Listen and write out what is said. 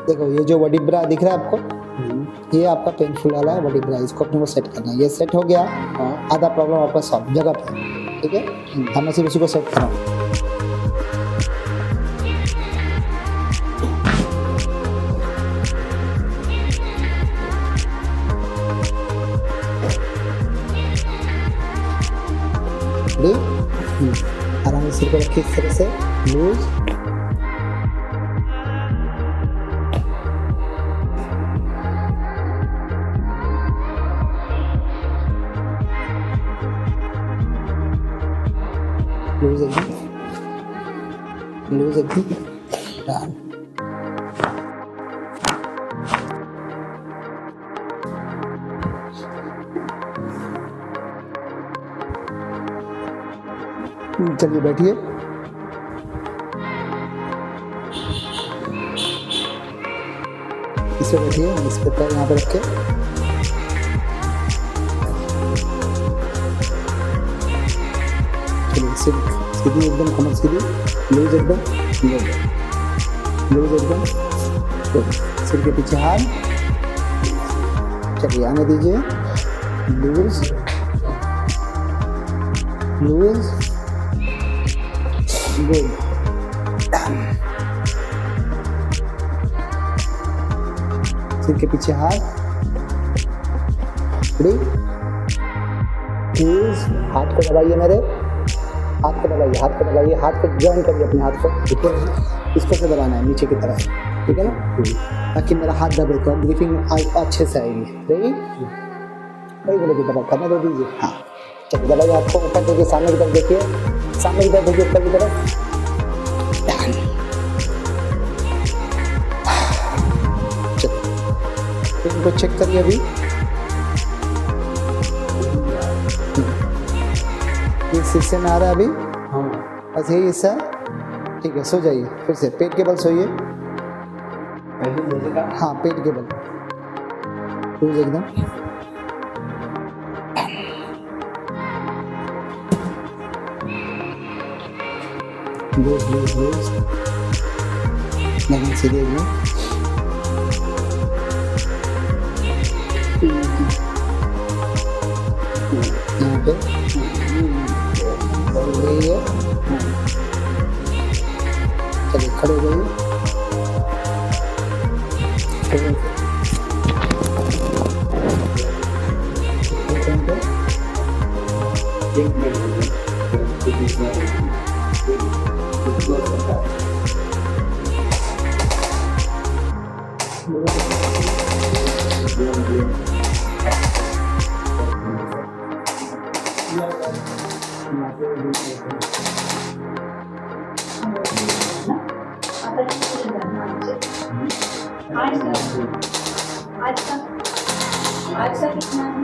देखो ये जो वर्टिब्रा दिख रहा है आपको, ये आपका पेनफुल वाला है वर्टिब्रा, इसको अपने को सेट करना है। ये सेट हो गया, आधा प्रॉब्लम आपका सॉल्व जगह पे, ठीक है। मैं सिर्फ उसी को सेट कर रहा हूँ। आराम से सिर को रखिए इस तरह से, लूज, लूज एकदम, लूज एकदम, डाउन, चलिए बैठिए। इसे बैठिए, इसके पैर यहाँ पे रखे, चलिए सीधी एकदम, कमर सीधी, लूज एकदम, लूज एकदम, सिर के पीछे हाथ, चलिए आने दीजिए, लूज, लूज, गुड, सिर के पीछे हाथ, प्लीज हाथ को दबाइए, मेरे हाथ को दबाइए, हाथ को दबाइए, हाथ को ज्वाइन करिए अपने हाथ को, इसको से दबाना है नीचे की तरफ, ठीक है ना, ताकि मेरा हाथ दबे तो ग्रिपिंग अच्छे से आएगी। रेडी, वही बोलोगे दबा करने दो दीजिए। हाँ चलिए दबाइए, हाथ को ऊपर देखिए, सामने की तरफ देखिए, सामने की तरफ देखिए, ऊपर की तरफ, चलिए इनको चेक करिए अभी, ये हिस्से में आ रहा है अभी, बस यही हिस्सा है, ठीक है। सो जाइए फिर से, पेट के बल सोइए, हाँ पेट के बल, लूज एकदम, लूज लूज लूज, लेकिन सीधे एकदम, यहाँ पे यही है, चलिए खड़े हो जाइए, आज का कितना है?